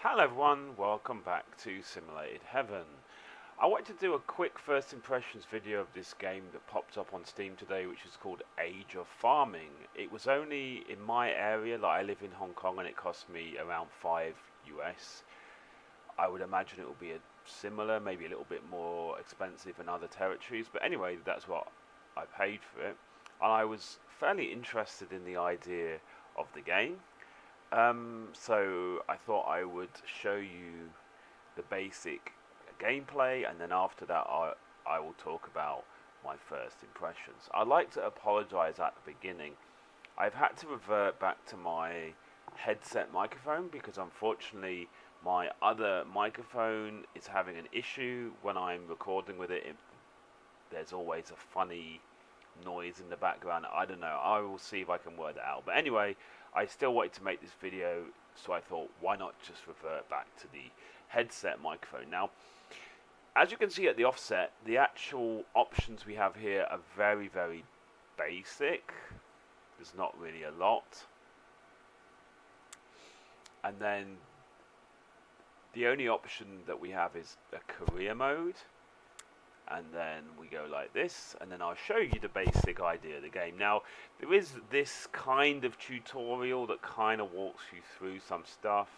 Hello everyone, welcome back to Simulated Heaven. I wanted to do a quick first impressions video of this game that popped up on Steam today, which is called Age of Farming. It was only in my area, like I live in Hong Kong, and it cost me around 5 US. I would imagine it will be a similar, maybe a little bit more expensive in other territories, but anyway, that's what I paid for it. And I was fairly interested in the idea of the game. So I thought I would show you the basic gameplay, and then after that I will talk about my first impressions. I'd like to apologize at the beginning. I've had to revert back to my headset microphone because unfortunately my other microphone is having an issue when I'm recording with it. There's always a funny noise in the background. I don't know. I will see if I can work that out. But anyway, I still wanted to make this video, so I thought, why not just revert back to the headset microphone. Now, as you can see at the offset, the actual options we have here are very, very basic. There's not really a lot. And then the only option that we have is a career mode. And then we go like this, and then I'll show you the basic idea of the game. Now, there is this kind of tutorial that kind of walks you through some stuff.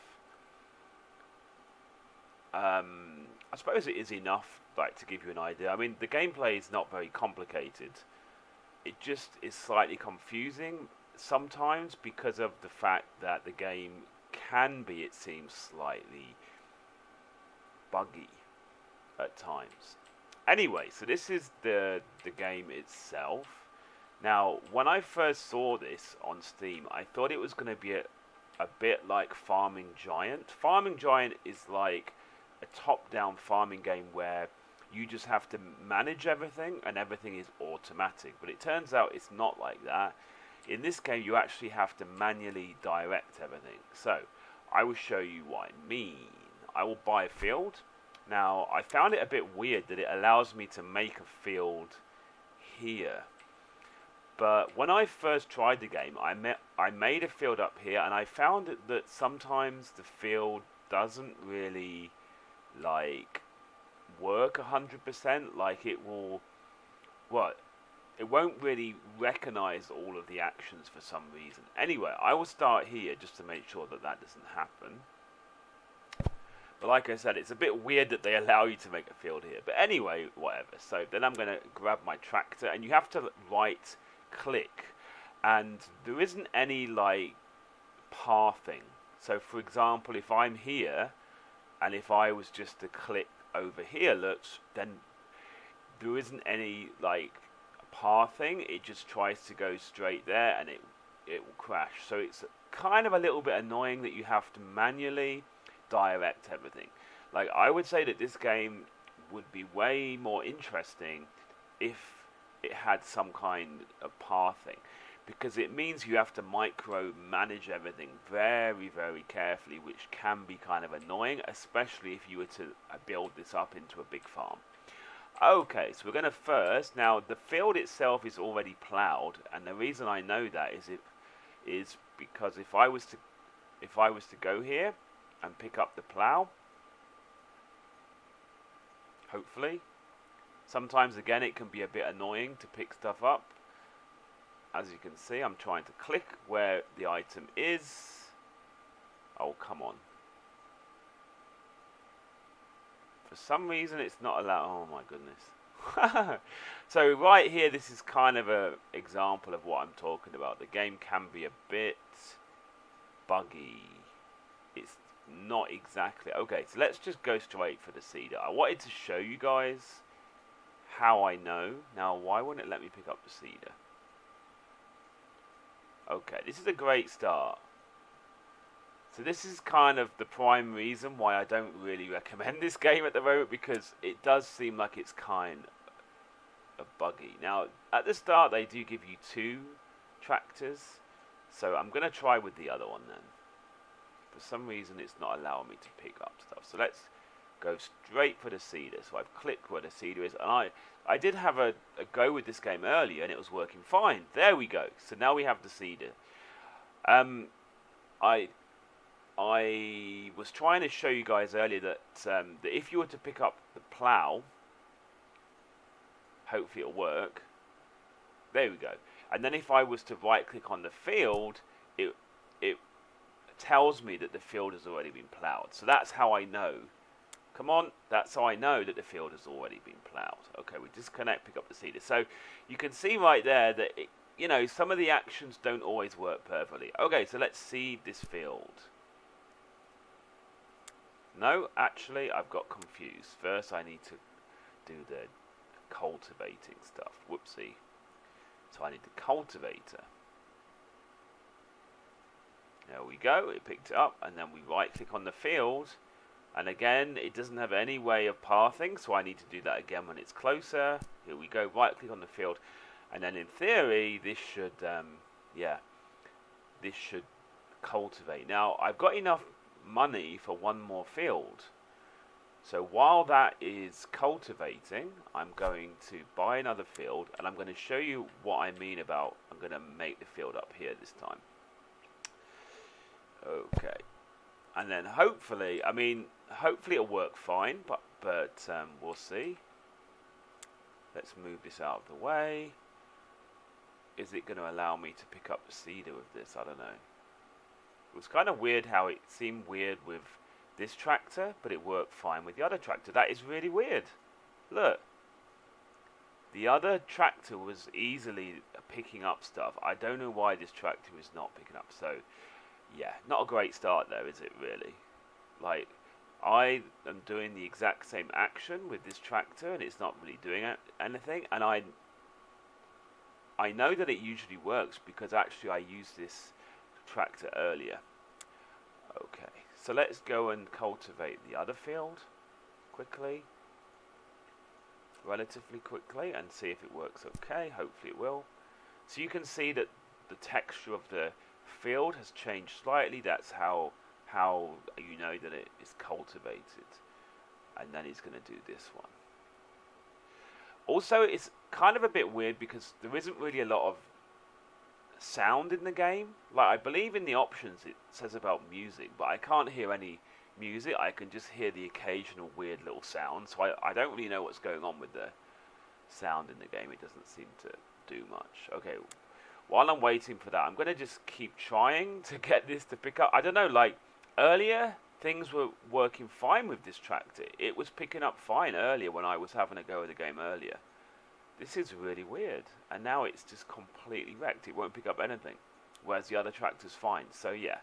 I suppose it is enough, like, to give you an idea. I mean, the gameplay is not very complicated. It just is slightly confusing sometimes because of the fact that the game can be, it seems, slightly buggy at times. Anyway, so this is the game itself. Now, when I first saw this on Steam, I thought it was going to be a bit like Farming Giant. Farming Giant is like a top-down farming game where you just have to manage everything and everything is automatic. But it turns out it's not like that. In this game, you actually have to manually direct everything. So, I will show you what I mean. I will buy a field. Now, I found it a bit weird that it allows me to make a field here. But when I first tried the game, I made a field up here, and I found that sometimes the field doesn't really, like, work 100%. Like, it won't really recognize all of the actions for some reason. Anyway, I will start here just to make sure that doesn't happen. But like I said, it's a bit weird that they allow you to make a field here. But anyway, whatever. So then I'm going to grab my tractor, and you have to right click. And there isn't any, like, pathing. So for example, if I'm here, and if I was just to click over here, then there isn't any, like, pathing. It just tries to go straight there, and it will crash. So it's kind of a little bit annoying that you have to manually direct everything. Like, I would say that this game would be way more interesting if it had some kind of pathing, because it means you have to micro-manage everything very, very carefully, which can be kind of annoying, especially if you were to build this up into a big farm. Okay, so we're going to first, now the field itself is already ploughed, and the reason I know that is because if I was to go here and pick up the plough, hopefully. Sometimes again it can be a bit annoying to pick stuff up. As you can see, I'm trying to click where the item is. Oh, come on. For some reason it's not allowed. Oh my goodness. So right here, this is kind of an example of what I'm talking about. The game can be a bit buggy. It's not exactly. Okay, so let's just go straight for the seeder. I wanted to show you guys how I know. Now, why wouldn't it let me pick up the seeder? Okay, this is a great start. So this is kind of the prime reason why I don't really recommend this game at the moment, because it does seem like it's kind of buggy. Now, at the start, they do give you 2 tractors. So I'm going to try with the other one then. For some reason it's not allowing me to pick up stuff. So let's go straight for the seeder. So I've clicked where the seeder is, and I did have a go with this game earlier and it was working fine. There we go. So now we have the seeder. I I was trying to show you guys earlier that, that if you were to pick up the plough, hopefully it'll work. There we go. And then if I was to right click on the field, it tells me that the field has already been ploughed. So that's how I know. Come on, that's how I know that the field has already been ploughed. Okay, we disconnect, pick up the seeder. So you can see right there that you know, some of the actions don't always work perfectly. Okay, so let's seed this field. No, actually, I've got confused. First, I need to do the cultivating stuff. Whoopsie. So I need the cultivator. There we go. It picked it up, and then we right-click on the field. And again, it doesn't have any way of pathing, so I need to do that again when it's closer. Here we go. Right-click on the field. And then in theory, this should, this should cultivate. Now, I've got enough money for one more field. So while that is cultivating, I'm going to buy another field, and I'm going to show you what I mean about I'm going to make the field up here this time. Okay. And then hopefully, hopefully it'll work fine, but we'll see. Let's move this out of the way. Is it going to allow me to pick up the seeder with this? I don't know. It was kind of weird how it seemed weird with this tractor, but it worked fine with the other tractor. That is really weird. Look. The other tractor was easily picking up stuff. I don't know why this tractor is not picking up. So, yeah, not a great start there, is it really? Like, I am doing the exact same action with this tractor, and it's not really doing anything. And I know that it usually works because actually I used this tractor earlier. Okay, so let's go and cultivate the other field quickly, relatively quickly, and see if it works okay. Hopefully it will. So you can see that the texture of the field has changed slightly. That's how you know that it is cultivated. And then he's going to do this one. Also, it's kind of a bit weird because there isn't really a lot of sound in the game. Like, I believe in the options it says about music, but I can't hear any music. I can just hear the occasional weird little sound. So I don't really know what's going on with the sound in the game. It doesn't seem to do much. Okay, while I'm waiting for that, I'm going to just keep trying to get this to pick up. I don't know, like, earlier things were working fine with this tractor. It was picking up fine earlier when I was having a go at the game earlier. This is really weird. And now it's just completely wrecked. It won't pick up anything. Whereas the other tractor's fine. So yeah.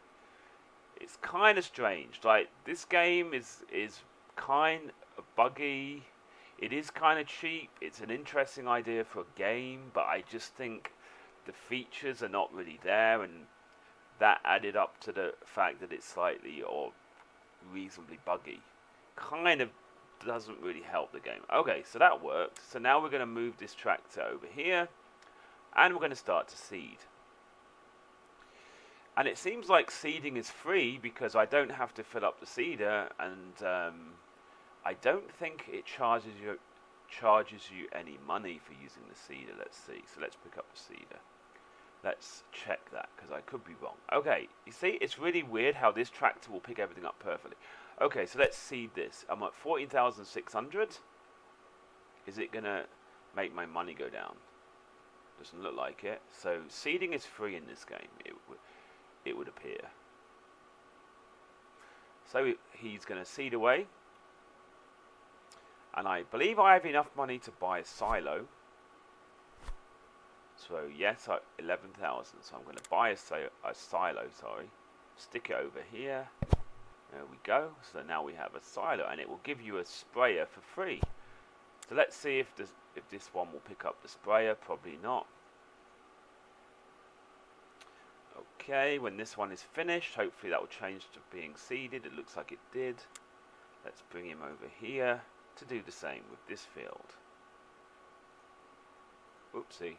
It's kind of strange. Like, this game is kind of buggy. It is kind of cheap. It's an interesting idea for a game. But I just think the features are not really there. And that added up to the fact that it's slightly or reasonably buggy. Kind of doesn't really help the game. Okay, so that worked. So now we're going to move this tractor over here, and we're going to start to seed. And it seems like seeding is free because I don't have to fill up the seeder, and I don't think it charges you any money for using the seeder. Let's see. So let's pick up the seeder. Let's check that because I could be wrong. Okay, you see, it's really weird how this tractor will pick everything up perfectly. Okay, so let's seed this. I'm at 14,600. Is it going to make my money go down? Doesn't look like it. So seeding is free in this game, it would appear. So he's going to seed away. And I believe I have enough money to buy a silo. So yes, 11,000. So I'm going to buy a silo, stick it over here. There we go. So now we have a silo, and it will give you a sprayer for free. So let's see if this one will pick up the sprayer. Probably not. Okay, when this one is finished, hopefully that will change to being seeded. It looks like it did. Let's bring him over here to do the same with this field. Oopsie.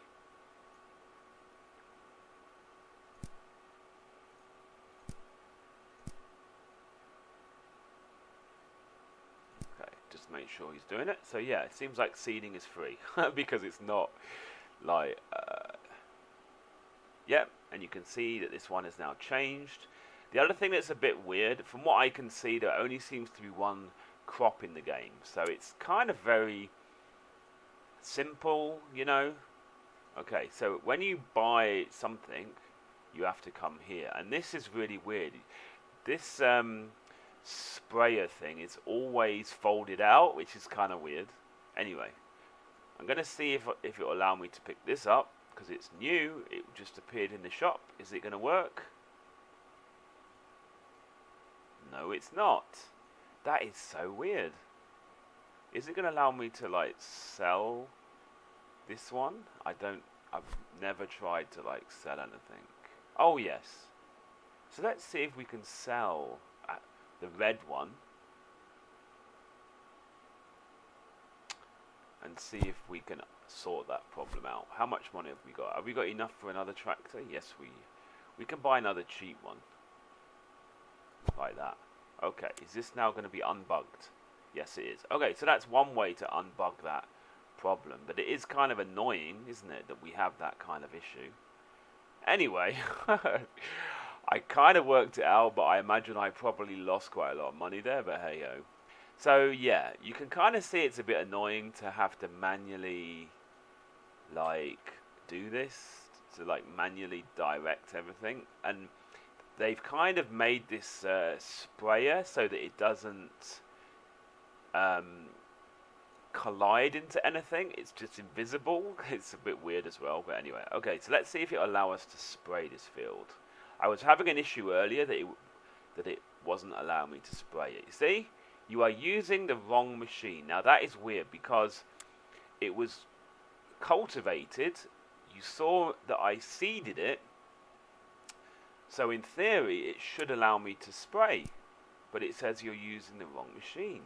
Just make sure he's doing it. So yeah, it seems like seeding is free because it's not like yep, and you can see that this one is now changed. The other thing that's a bit weird, from what I can see, there only seems to be one crop in the game. So it's kind of very simple, you know. Okay, so when you buy something, you have to come here. And this is really weird. This sprayer thing is always folded out, which is kind of weird. Anyway, I'm going to see if it will allow me to pick this up, because it's new. It just appeared in the shop. Is it going to work? No, it's not. That is so weird. Is it going to allow me to like sell this one? I've never tried to like sell anything. Oh yes. So let's see if we can sell the red one. And see if we can sort that problem out. How much money have we got? Have we got enough for another tractor? Yes, we can buy another cheap one. Like that. Okay, is this now going to be unbugged? Yes, it is. Okay, so that's one way to unbug that problem. But it is kind of annoying, isn't it, that we have that kind of issue. Anyway, I kind of worked it out, but I imagine I probably lost quite a lot of money there, but hey-ho. So, yeah, you can kind of see it's a bit annoying to have to manually, like, do this, to, like, manually direct everything. And they've kind of made this sprayer so that it doesn't collide into anything. It's just invisible. It's a bit weird as well, but anyway. Okay, so let's see if it'll allow us to spray this field. I was having an issue earlier that it wasn't allowing me to spray it. You see? You are using the wrong machine. Now that is weird because it was cultivated. You saw that I seeded it. So in theory it should allow me to spray. But it says you're using the wrong machine.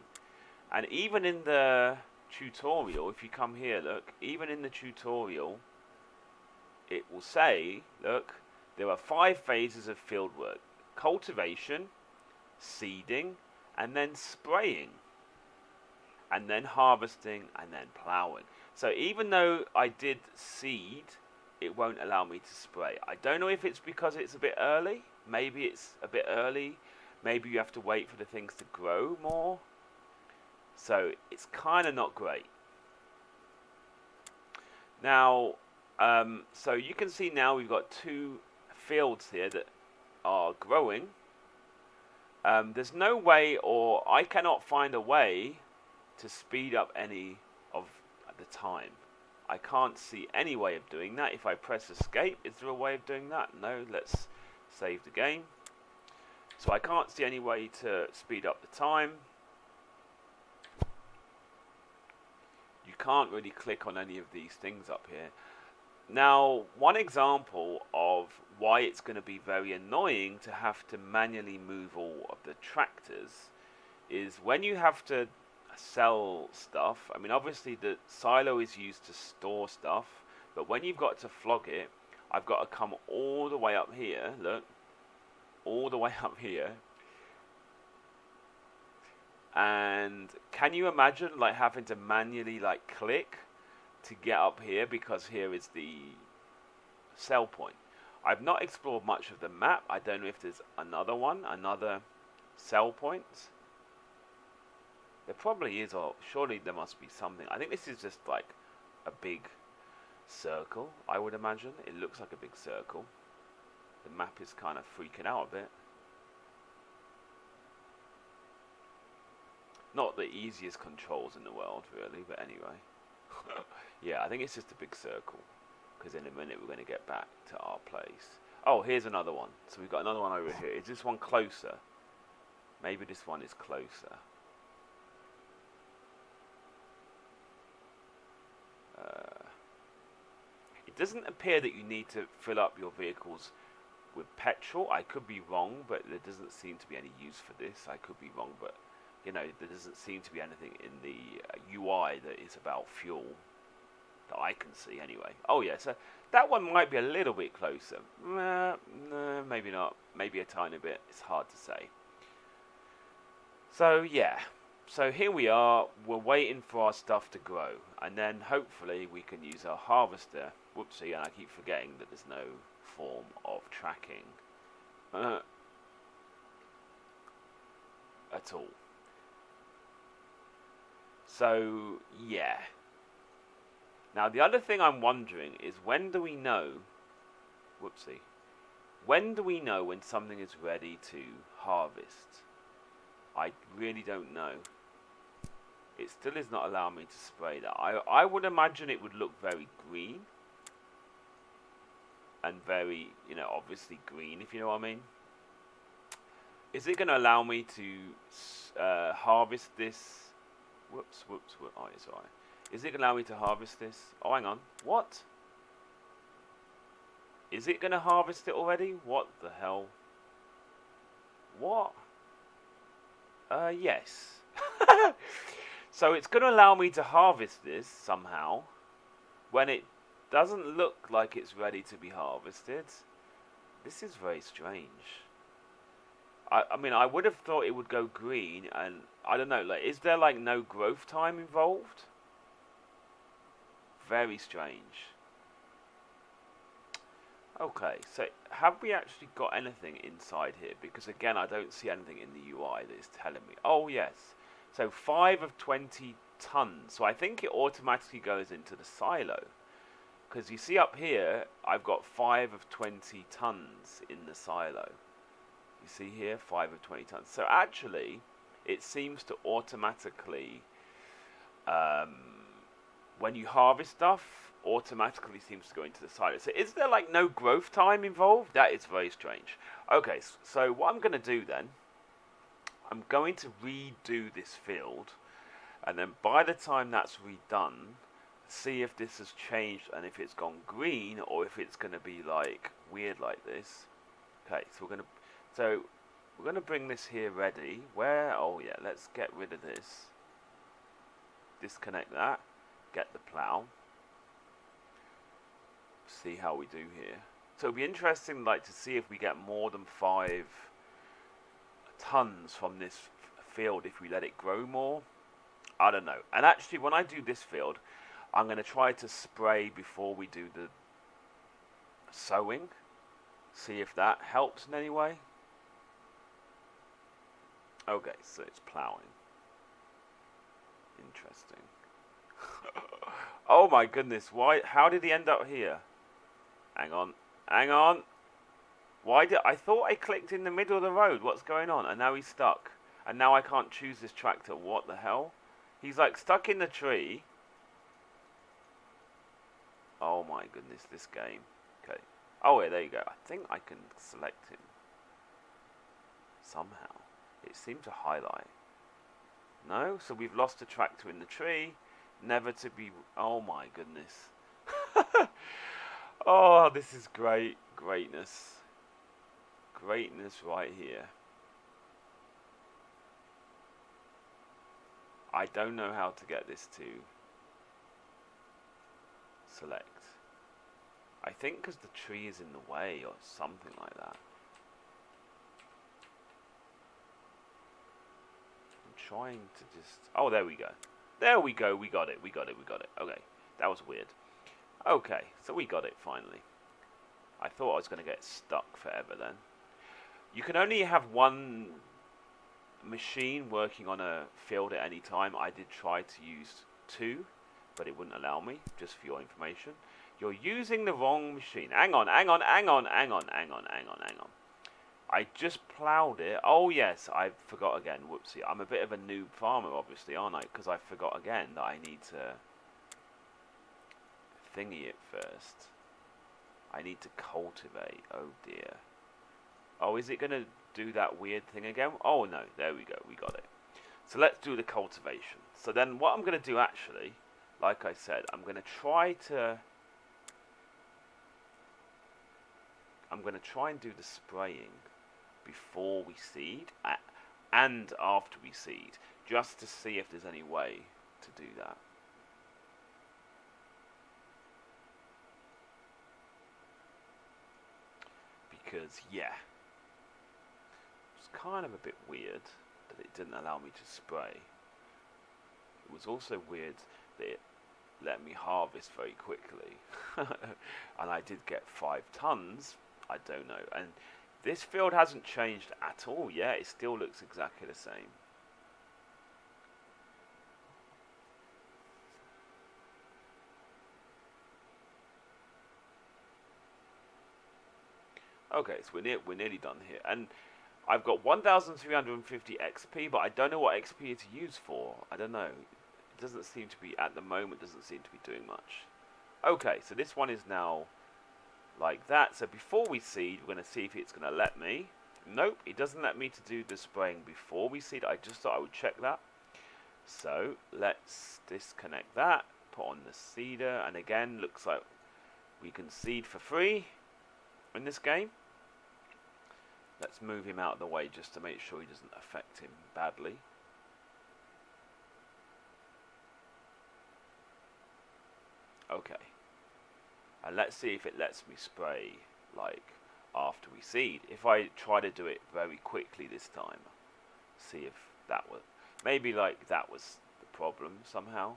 And even in the tutorial, if you come here, look, even in the tutorial, it will say, look, there are 5 phases of fieldwork. Cultivation, seeding, and then spraying, and then harvesting, and then ploughing. So even though I did seed, it won't allow me to spray. I don't know if it's because it's a bit early. Maybe it's a bit early. Maybe you have to wait for the things to grow more. So it's kind of not great. Now, so you can see now we've got 2 fields here that are growing. There's no way, or I cannot find a way to speed up any of the time. I can't see any way of doing that. If I press escape, is there a way of doing that? No, let's save the game. So I can't see any way to speed up the time. You can't really click on any of these things up here. Now, one example of why it's going to be very annoying to have to manually move all of the tractors is when you have to sell stuff. I mean, obviously the silo is used to store stuff, but when you've got to flog it, I've got to come all the way up here, look, all the way up here. And can you imagine like having to manually like click to get up here, because here is the sell point. I've not explored much of the map. I don't know if there's another sell point. There probably is, or surely there must be something. I think this is just like a big circle, I would imagine. It looks like a big circle. The map is kind of freaking out a bit. Not the easiest controls in the world, really, but anyway. Yeah, I think it's just a big circle, because in a minute we're going to get back to our place. Oh, here's another one. So we've got another one over here. Is this one closer? Maybe this one is closer. It doesn't appear that you need to fill up your vehicles with petrol. I could be wrong, but there doesn't seem to be any use for this. I could be wrong, but you know, there doesn't seem to be anything in the UI that is about fuel that I can see anyway. Oh yeah, so that one might be a little bit closer. No, maybe not. Maybe a tiny bit. It's hard to say. So yeah, so here we are. We're waiting for our stuff to grow, and then hopefully we can use our harvester. Whoopsie, and I keep forgetting that there's no form of tracking. at all. So, yeah. Now, the other thing I'm wondering is when do we know... Whoopsie. When do we know when something is ready to harvest? I really don't know. It still is not allowing me to spray that. I would imagine it would look very green. And very, obviously green, if you know what I mean. Is it going to allow me to harvest this? Whoops. Oh, it's alright. Is it going to allow me to harvest this? Oh, hang on. What? Is it going to harvest it already? What the hell? What? Yes. So it's going to allow me to harvest this somehow when it doesn't look like it's ready to be harvested. This is very strange. I mean, I would have thought it would go green, and I don't know, is there no growth time involved? Very strange. Okay, so have we actually got anything inside here? Because again, I don't see anything in the UI that is telling me. Oh yes, so 5 of 20 tons. So I think it automatically goes into the silo. Because you see up here, I've got 5 of 20 tons in the silo. You see here, 5 of 20 tons. So actually, it seems to automatically, when you harvest stuff, automatically seems to go into the silo. So is there no growth time involved? That is very strange. Okay, so what I'm going to do then, I'm going to redo this field, and then by the time that's redone, see if this has changed and if it's gone green or if it's going to be weird like this. Okay, so we're going to bring this here ready. Where? Oh yeah, let's get rid of this. Disconnect that. Get the plow. See how we do here. So it'll be interesting to see if we get more than 5 tons from this field if we let it grow more. I don't know. And actually when I do this field, I'm going to try to spray before we do the sowing. See if that helps in any way. Okay, so it's ploughing. Interesting. Oh my goodness, why? How did he end up here? Hang on. I thought I clicked in the middle of the road. What's going on? And now he's stuck. And now I can't choose this tractor. What the hell? He's stuck in the tree. Oh my goodness, this game. Okay. Oh, yeah, there you go. I think I can select him. Somehow. It seemed to highlight. No? So we've lost a tractor in the tree. Never to be... Oh my goodness. Oh, this is great. Greatness. Greatness right here. I don't know how to get this to select. I think because the tree is in the way or something like that. I'm trying to just... Oh, there we go. There we go. We got it. Okay. That was weird. Okay. So we got it finally. I thought I was going to get stuck forever then. You can only have one machine working on a field at any time. I did try to use 2, but it wouldn't allow me, just for your information. You're using the wrong machine. Hang on. I just ploughed it. Oh yes, I forgot again. Whoopsie. I'm a bit of a noob farmer, obviously, aren't I? Because I forgot again that I need to thingy it first. I need to cultivate. Oh dear. Oh, is it going to do that weird thing again? Oh no, there we go. We got it. So let's do the cultivation. So then what I'm going to do actually, like I said, I'm going to try and do the spraying before we seed and after we seed, just to see if there's any way to do that. Because, yeah, it's kind of a bit weird that it didn't allow me to spray. It was also weird that it let me harvest very quickly. And I did get 5 tons. I don't know. And this field hasn't changed at all yet. It still looks exactly the same. Okay, so we're nearly done here, and I've got 1,350 XP, but I don't know what XP to use for. I don't know. It doesn't seem to be at the moment. Doesn't seem to be doing much. Okay, so this one is now like that. So before we seed, we're going to see if it's going to let me. Nope, it doesn't let me to do the spraying before we seed. I just thought I would check that. So let's disconnect that, put on the seeder, and again, looks like we can seed for free in this game. Let's move him out of the way just to make sure he doesn't affect him badly. Okay. And let's see if it lets me spray, like, after we seed. If I try to do it very quickly this time, see if that was... Maybe, like, that was the problem somehow.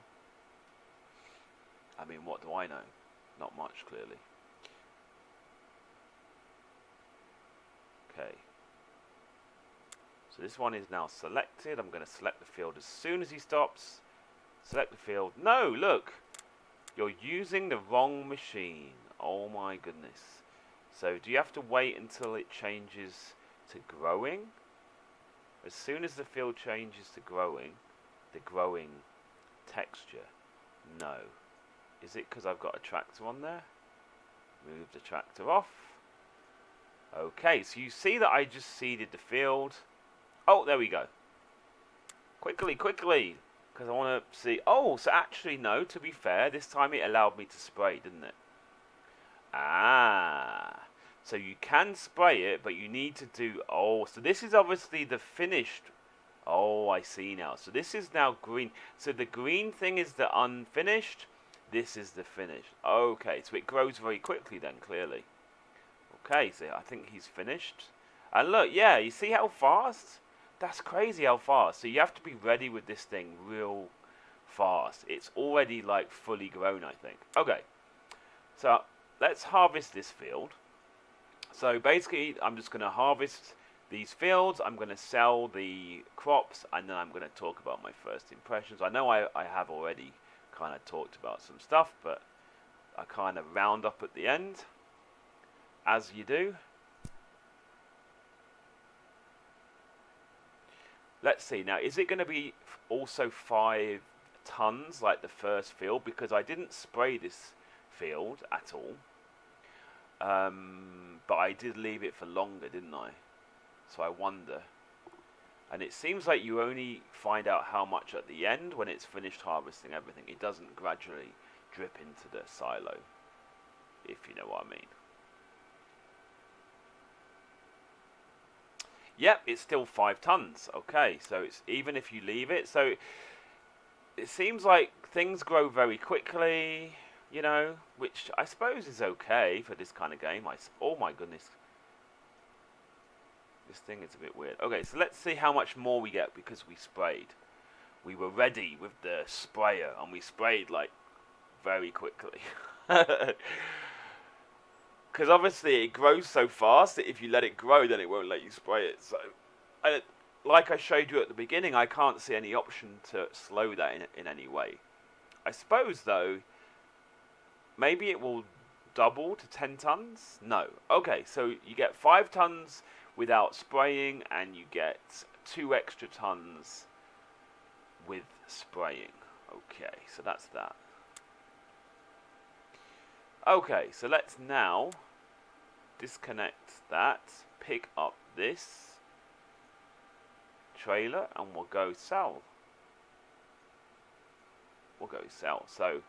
I mean, what do I know? Not much, clearly. Okay. So this one is now selected. I'm going to select the field as soon as he stops. Select the field. No, look! You're using the wrong machine. Oh my goodness. So do you have to wait until it changes to growing? As soon as the field changes to growing, the growing texture? No. Is it because I've got a tractor on there? Move the tractor off. Okay, so you see that I just seeded the field. Oh, there we go. Quickly, quickly. Because I want to see... Oh, so actually, no, to be fair, this time it allowed me to spray, didn't it? Ah. So you can spray it, but you need to do... Oh, so this is obviously the finished... Oh, I see now. So this is now green. So the green thing is the unfinished. This is the finished. Okay, so it grows very quickly then, clearly. Okay, so I think he's finished. And look, yeah, you see how fast? That's crazy how fast. So you have to be ready with this thing real fast. It's already like fully grown, I think. Okay, so let's harvest this field. So basically, I'm just going to harvest these fields. I'm going to sell the crops, and then I'm going to talk about my first impressions. I know I have already kind of talked about some stuff, but I kind of round up at the end, as you do. Let's see, now is it going to be also 5 tons like the first field? Because I didn't spray this field at all. But I did leave it for longer, didn't I? So I wonder. And it seems like you only find out how much at the end when it's finished harvesting everything. It doesn't gradually drip into the silo, if you know what I mean. Yep, it's still 5 tons. Okay, so it's even if you leave it. So it seems like things grow very quickly, you know, which I suppose is okay for this kind of game. Oh my goodness. This thing is a bit weird. Okay, so let's see how much more we get because we sprayed. We were ready with the sprayer and we sprayed like very quickly. Because obviously it grows so fast that if you let it grow, then it won't let you spray it. So, like I showed you at the beginning, I can't see any option to slow that in any way. I suppose, though, maybe it will double to 10 tons? No. Okay, so you get 5 tons without spraying, and you get 2 extra tons with spraying. Okay, so that's that. Okay, so let's now disconnect that, pick up this trailer, and we'll go sell. We'll go sell. So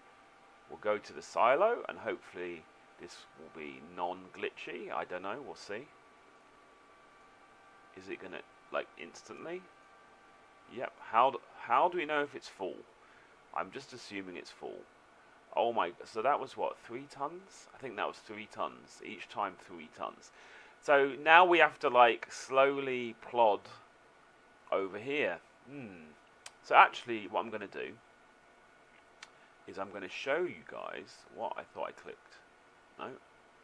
we'll go to the silo, and hopefully this will be non-glitchy. I don't know, we'll see. Is it gonna, like, instantly? Yep, how do we know if it's full? I'm just assuming it's full. Oh my, so that was what, 3 tons? I think that was 3 tons. Each time 3 tons. So now we have to like slowly plod over here. So actually what I'm going to do is I'm going to show you guys what I thought I clicked. No?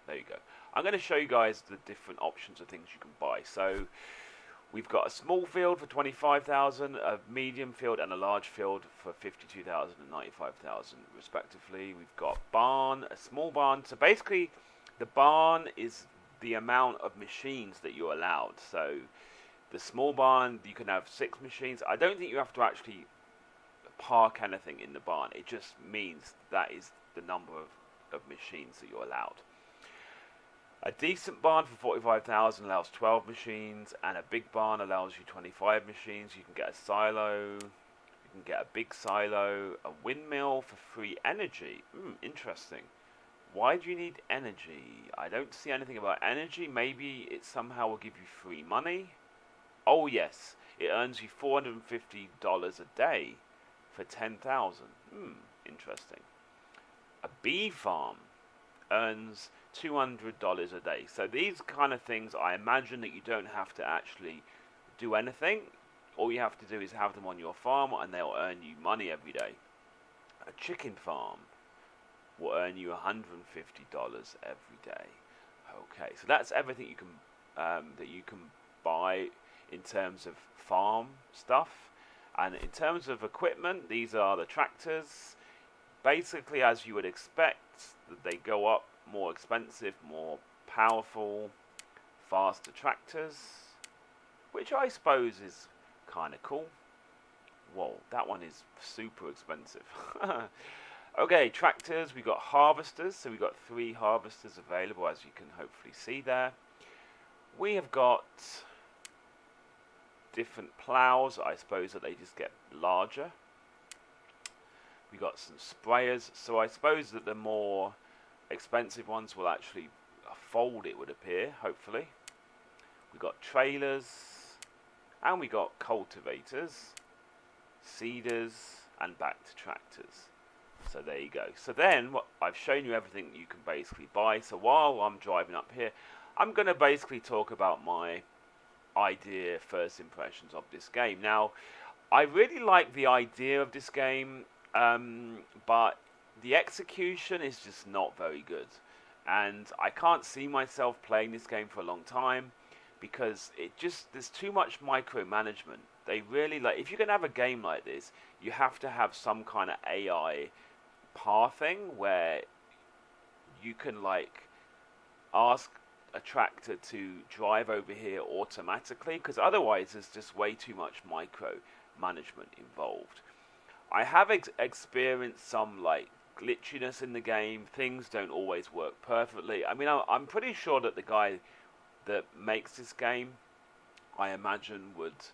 There you go. I'm going to show you guys the different options of things you can buy. So we've got a small field for 25,000, a medium field, and a large field for 52,000 and 95,000, respectively. We've got barn, a small barn. So basically, the barn is the amount of machines that you're allowed. So the small barn, you can have 6 machines. I don't think you have to actually park anything in the barn. It just means that is the number of machines that you're allowed. A decent barn for 45,000 allows 12 machines, and a big barn allows you 25 machines. You can get a silo, you can get a big silo, a windmill for free energy. Interesting. Why do you need energy? I don't see anything about energy. Maybe it somehow will give you free money. Oh yes, it earns you $450 a day for 10,000. Interesting. A bee farm earns $200 a day. So these kind of things, I imagine that you don't have to actually do anything. All you have to do is have them on your farm, and they'll earn you money every day. A chicken farm will earn you $150 every day. Okay, so that's everything you can buy in terms of farm stuff. And in terms of equipment, these are the tractors. Basically, as you would expect, they go up, more expensive, more powerful, faster tractors, which I suppose is kind of cool. Whoa, that one is super expensive. Okay, tractors, we got harvesters, so we got 3 harvesters available, as you can hopefully see there. We have got different plows. I suppose that they just get larger. We got some sprayers, so I suppose that the more expensive ones will actually fold, it would appear, hopefully. We got trailers, and we got cultivators, seeders, and back to tractors. So there you go. So then, I've shown you everything you can basically buy. So while I'm driving up here, I'm going to basically talk about my first impressions of this game. Now, I really like the idea of this game, but the execution is just not very good. And I can't see myself playing this game for a long time, because there's too much micromanagement. They really, if you're going to have a game like this, you have to have some kind of AI pathing where you can ask a tractor to drive over here automatically, because otherwise there's just way too much micromanagement involved. I have experienced some glitchiness in the game. Things don't always work perfectly. I mean, I'm pretty sure that the guy that makes this game, I imagine, would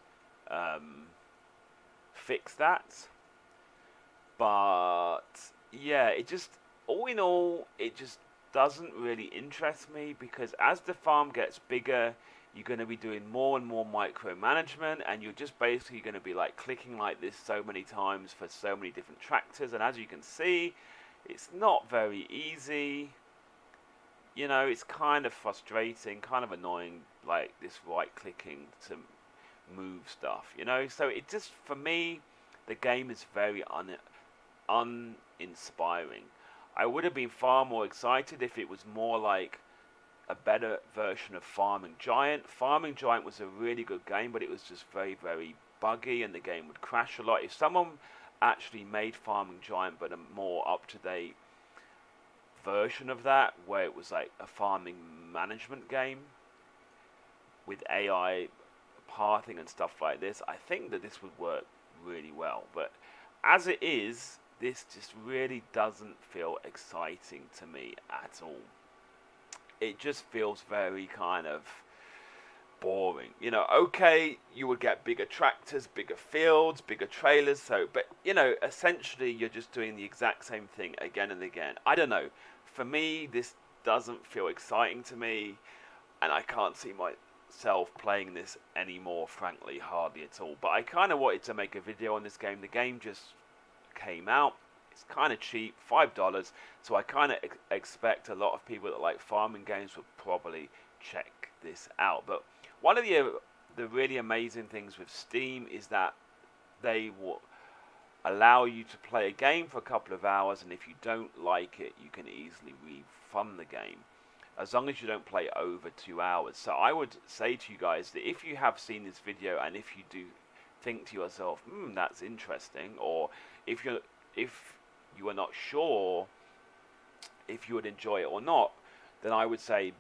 fix that. But yeah, all in all, it just doesn't really interest me, because as the farm gets bigger, you're going to be doing more and more micromanagement, and you're just basically going to be clicking like this so many times for so many different tractors, and as you can see, it's not very easy. You know, it's kind of frustrating, kind of annoying, this right clicking to move stuff, so it just, for me, the game is very uninspiring. I would have been far more excited if it was more like a better version of Farming Giant. Farming Giant was a really good game, but it was just very, very buggy, and the game would crash a lot. If someone actually made Farming Giant, but a more up-to-date version of that, where it was a farming management game with AI pathing and stuff like this, I think that this would work really well. But as it is, this just really doesn't feel exciting to me at all. It just feels very kind of boring. Okay, you would get bigger tractors, bigger fields, bigger trailers, but essentially you're just doing the exact same thing again and again. I don't know. For me, this doesn't feel exciting to me, and I can't see myself playing this anymore, frankly, hardly at all. But I kind of wanted to make a video on this game. The game just came out. It's kind of cheap, $5, so I kind of expect a lot of people that like farming games would probably check this out. But one of the really amazing things with Steam is that they will allow you to play a game for a couple of hours, and if you don't like it, you can easily refund the game, as long as you don't play over 2 hours. So I would say to you guys that if you have seen this video, and if you do think to yourself, that's interesting, or if you are not sure if you would enjoy it or not, then I would say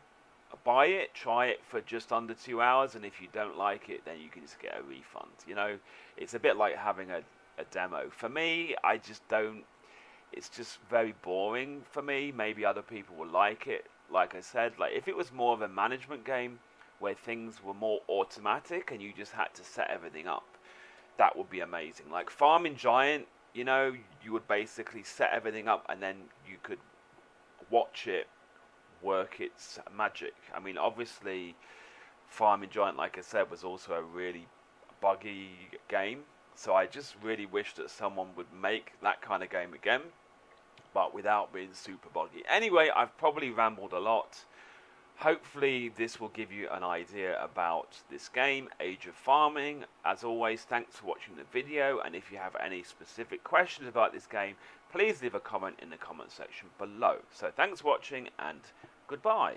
buy it, try it for just under 2 hours, and if you don't like it, then you can just get a refund. You know, it's a bit like having a demo. For me, I just don't, it's just very boring for me. Maybe other people will like it. Like I said, like if it was more of a management game where things were more automatic and you just had to set everything up, that would be amazing. Like Farming Giant, you know, you would basically set everything up and then you could watch it work its magic. I mean, obviously, Farming Giant, like I said, was also a really buggy game. So I just really wish that someone would make that kind of game again, but without being super buggy. Anyway, I've probably rambled a lot. Hopefully this will give you an idea about this game, Age of Farming. As always, thanks for watching the video, and if you have any specific questions about this game, please leave a comment in the comment section below. So thanks for watching, and goodbye.